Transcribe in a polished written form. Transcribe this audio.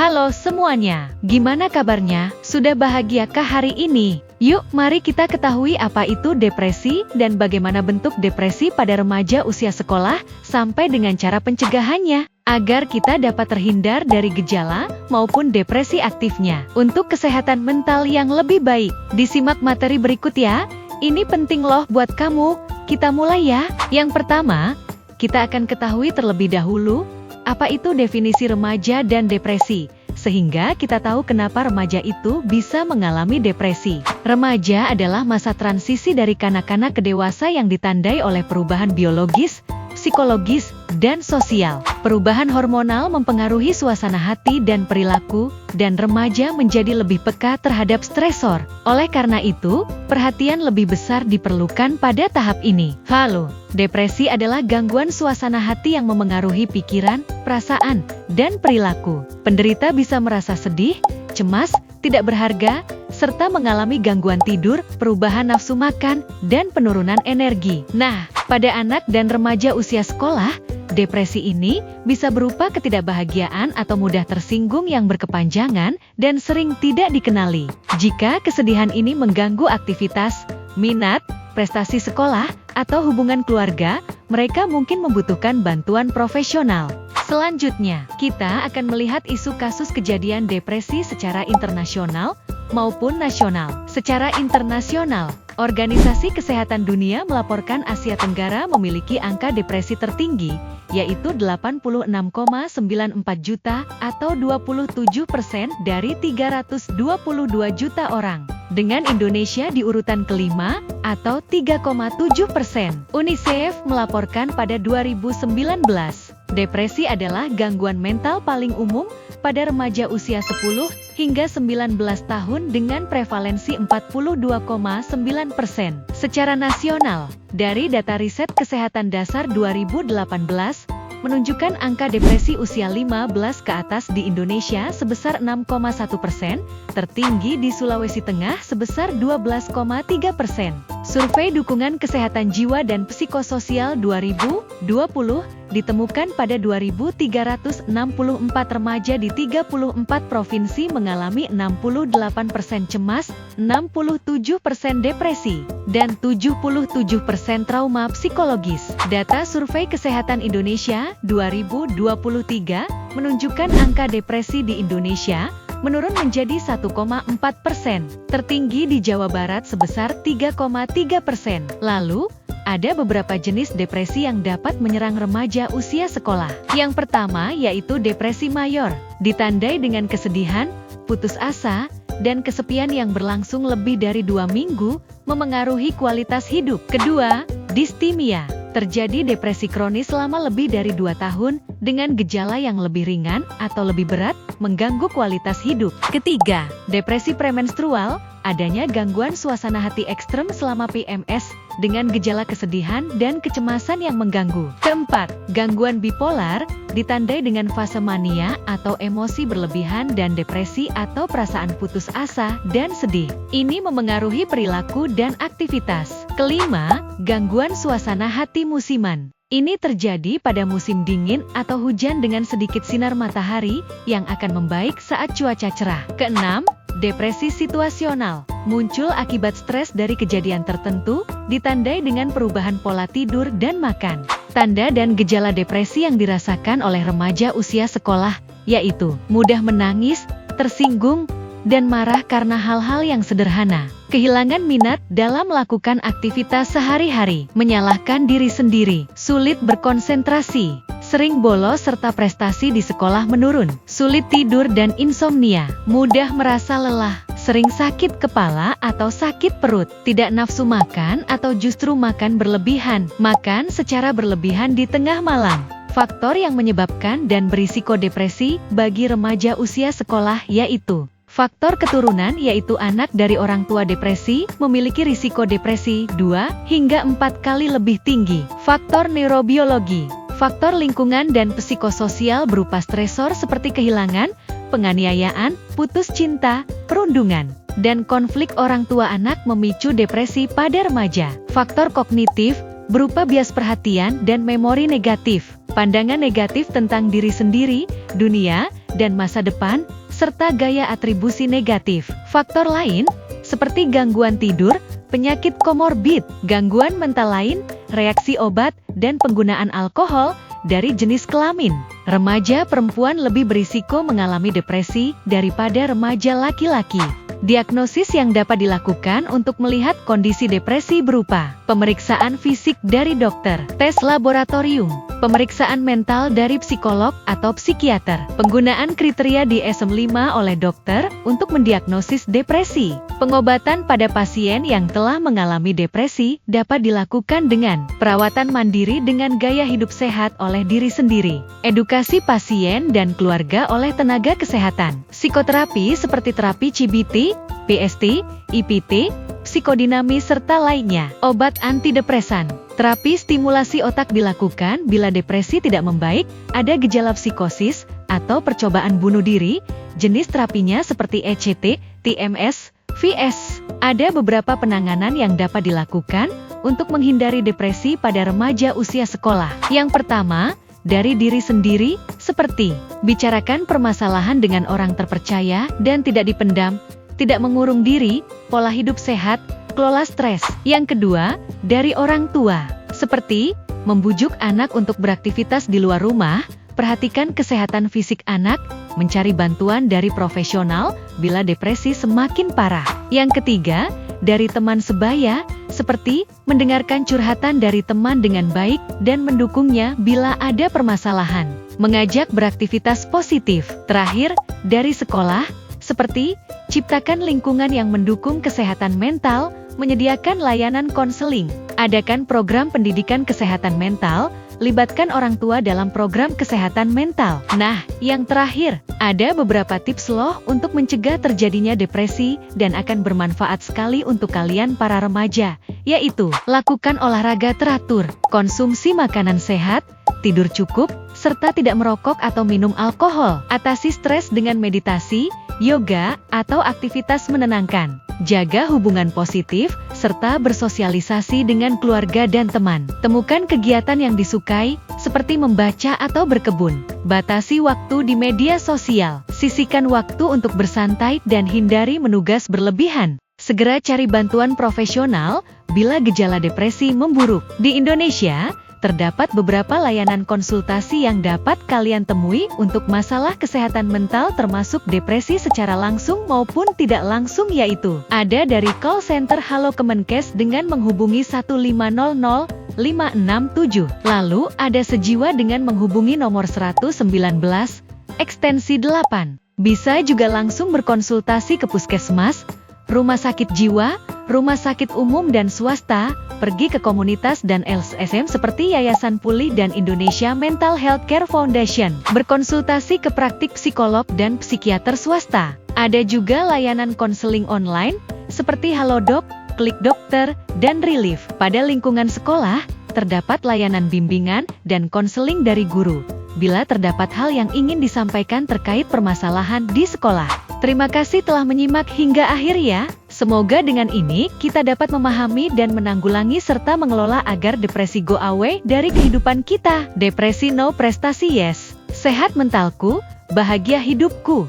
Halo semuanya, gimana kabarnya? Sudah bahagiakah hari ini? Yuk, mari kita ketahui apa itu depresi dan bagaimana bentuk depresi pada remaja usia sekolah sampai dengan cara pencegahannya, agar kita dapat terhindar dari gejala maupun depresi aktifnya. Untuk kesehatan mental yang lebih baik, disimak materi berikut ya. Ini penting loh buat kamu. Kita mulai ya. Yang pertama, kita akan ketahui terlebih dahulu apa itu definisi remaja dan depresi, sehingga kita tahu kenapa remaja itu bisa mengalami depresi. Remaja adalah masa transisi dari kanak-kanak ke dewasa yang ditandai oleh perubahan biologis, psikologis, dan sosial. Perubahan hormonal mempengaruhi suasana hati dan perilaku, dan remaja menjadi lebih peka terhadap stresor. Oleh karena itu, perhatian lebih besar diperlukan pada tahap ini. Lalu, depresi adalah gangguan suasana hati yang memengaruhi pikiran, perasaan, dan perilaku. Penderita bisa merasa sedih, cemas, tidak berharga, serta mengalami gangguan tidur, perubahan nafsu makan, dan penurunan energi. Nah, pada anak dan remaja usia sekolah, depresi ini bisa berupa ketidakbahagiaan atau mudah tersinggung yang berkepanjangan dan sering tidak dikenali. Jika kesedihan ini mengganggu aktivitas, minat, prestasi sekolah, atau hubungan keluarga, mereka mungkin membutuhkan bantuan profesional. Selanjutnya, kita akan melihat isu kasus kejadian depresi secara internasional maupun nasional. Secara internasional, Organisasi Kesehatan Dunia melaporkan Asia Tenggara memiliki angka depresi tertinggi, yaitu 86,94 juta atau 27% dari 322 juta orang. Dengan Indonesia di urutan kelima atau 3,7%. UNICEF melaporkan pada 2019, depresi adalah gangguan mental paling umum pada remaja usia 10 hingga 19 tahun dengan prevalensi 42,9%. Secara nasional, dari data riset kesehatan dasar 2018, menunjukkan angka depresi usia 15 ke atas di Indonesia sebesar 6,1%, tertinggi di Sulawesi Tengah sebesar 12,3%. Survei Dukungan Kesehatan Jiwa dan Psikososial 2020 ditemukan pada 2.364 remaja di 34 provinsi mengalami 68% cemas, 67% depresi, dan 77% trauma psikologis. Data Survei Kesehatan Indonesia 2023 menunjukkan angka depresi di Indonesia menurun menjadi 1,4%, tertinggi di Jawa Barat sebesar 3,3%. Lalu, ada beberapa jenis depresi yang dapat menyerang remaja usia sekolah. Yang pertama yaitu depresi mayor, ditandai dengan kesedihan, putus asa, dan kesepian yang berlangsung lebih dari 2 minggu, memengaruhi kualitas hidup. Kedua, distimia. Terjadi depresi kronis selama lebih dari 2 tahun, dengan gejala yang lebih ringan atau lebih berat, mengganggu kualitas hidup. Ketiga, depresi premenstrual, adanya gangguan suasana hati ekstrem selama PMS, dengan gejala kesedihan dan kecemasan yang mengganggu. Keempat, gangguan bipolar, ditandai dengan fase mania atau emosi berlebihan dan depresi atau perasaan putus asa dan sedih. Ini memengaruhi perilaku dan aktivitas. Kelima, gangguan suasana hati musiman. Ini terjadi pada musim dingin atau hujan dengan sedikit sinar matahari yang akan membaik saat cuaca cerah. Keenam, depresi situasional, muncul akibat stres dari kejadian tertentu, ditandai dengan perubahan pola tidur dan makan. Tanda dan gejala depresi yang dirasakan oleh remaja usia sekolah, yaitu mudah menangis, tersinggung, dan marah karena hal-hal yang sederhana. Kehilangan minat dalam melakukan aktivitas sehari-hari, menyalahkan diri sendiri, sulit berkonsentrasi, sering bolos serta prestasi di sekolah menurun, sulit tidur dan insomnia, mudah merasa lelah, sering sakit kepala atau sakit perut, tidak nafsu makan atau justru makan berlebihan, makan secara berlebihan di tengah malam. Faktor yang menyebabkan dan berisiko depresi bagi remaja usia sekolah yaitu faktor keturunan, yaitu anak dari orang tua depresi memiliki risiko depresi 2 hingga 4 kali lebih tinggi. Faktor neurobiologi, faktor lingkungan dan psikososial berupa stresor seperti kehilangan, penganiayaan, putus cinta, perundungan, dan konflik orang tua anak memicu depresi pada remaja. Faktor kognitif berupa bias perhatian dan memori negatif, pandangan negatif tentang diri sendiri, dunia, dan masa depan, serta gaya atribusi negatif. Faktor lain, seperti gangguan tidur, penyakit komorbid, gangguan mental lain, reaksi obat, dan penggunaan alkohol dari jenis kelamin. Remaja perempuan lebih berisiko mengalami depresi daripada remaja laki-laki. Diagnosis yang dapat dilakukan untuk melihat kondisi depresi berupa pemeriksaan fisik dari dokter, tes laboratorium, pemeriksaan mental dari psikolog atau psikiater, penggunaan kriteria DSM-5 oleh dokter untuk mendiagnosis depresi. Pengobatan pada pasien yang telah mengalami depresi dapat dilakukan dengan perawatan mandiri dengan gaya hidup sehat oleh diri sendiri, edukasi pasien dan keluarga oleh tenaga kesehatan, psikoterapi seperti terapi CBT, PST, IPT, psikodinamis serta lainnya. Obat antidepresan. Terapi stimulasi otak dilakukan bila depresi tidak membaik, ada gejala psikosis, atau percobaan bunuh diri. Jenis terapinya seperti ECT, TMS, VS. Ada beberapa penanganan yang dapat dilakukan untuk menghindari depresi pada remaja usia sekolah. Yang pertama, dari diri sendiri, seperti bicarakan permasalahan dengan orang terpercaya dan tidak dipendam, tidak mengurung diri, pola hidup sehat, kelola stres. Yang kedua, dari orang tua, seperti membujuk anak untuk beraktivitas di luar rumah, perhatikan kesehatan fisik anak, mencari bantuan dari profesional bila depresi semakin parah. Yang ketiga, dari teman sebaya, seperti mendengarkan curhatan dari teman dengan baik dan mendukungnya bila ada permasalahan, mengajak beraktivitas positif. Terakhir, dari sekolah, seperti ciptakan lingkungan yang mendukung kesehatan mental, menyediakan layanan konseling, adakan program pendidikan kesehatan mental, libatkan orang tua dalam program kesehatan mental. Nah, yang terakhir, ada beberapa tips loh untuk mencegah terjadinya depresi dan akan bermanfaat sekali untuk kalian para remaja, yaitu lakukan olahraga teratur, konsumsi makanan sehat, tidur cukup, serta tidak merokok atau minum alkohol. Atasi stres dengan meditasi, yoga, atau aktivitas menenangkan. Jaga hubungan positif, serta bersosialisasi dengan keluarga dan teman. Temukan kegiatan yang disukai, seperti membaca atau berkebun. Batasi waktu di media sosial. Sisihkan waktu untuk bersantai dan hindari menugas berlebihan. Segera cari bantuan profesional bila gejala depresi memburuk. Di Indonesia, terdapat beberapa layanan konsultasi yang dapat kalian temui untuk masalah kesehatan mental termasuk depresi secara langsung maupun tidak langsung, yaitu ada dari call center Halo Kemenkes dengan menghubungi 1500 567. Lalu ada Sejiwa dengan menghubungi nomor 119 ekstensi 8. Bisa juga langsung berkonsultasi ke puskesmas, rumah sakit jiwa, rumah sakit umum dan swasta, pergi ke komunitas dan LSM seperti Yayasan Pulih dan Indonesia Mental Health Care Foundation, berkonsultasi ke praktik psikolog dan psikiater swasta. Ada juga layanan konseling online, seperti Halodoc, Klik Dokter, dan Relief. Pada lingkungan sekolah, terdapat layanan bimbingan dan konseling dari guru, bila terdapat hal yang ingin disampaikan terkait permasalahan di sekolah. Terima kasih telah menyimak hingga akhir ya. Semoga dengan ini kita dapat memahami dan menanggulangi serta mengelola agar depresi go away dari kehidupan kita. Depresi no prestasi yes. Sehat mentalku, bahagia hidupku.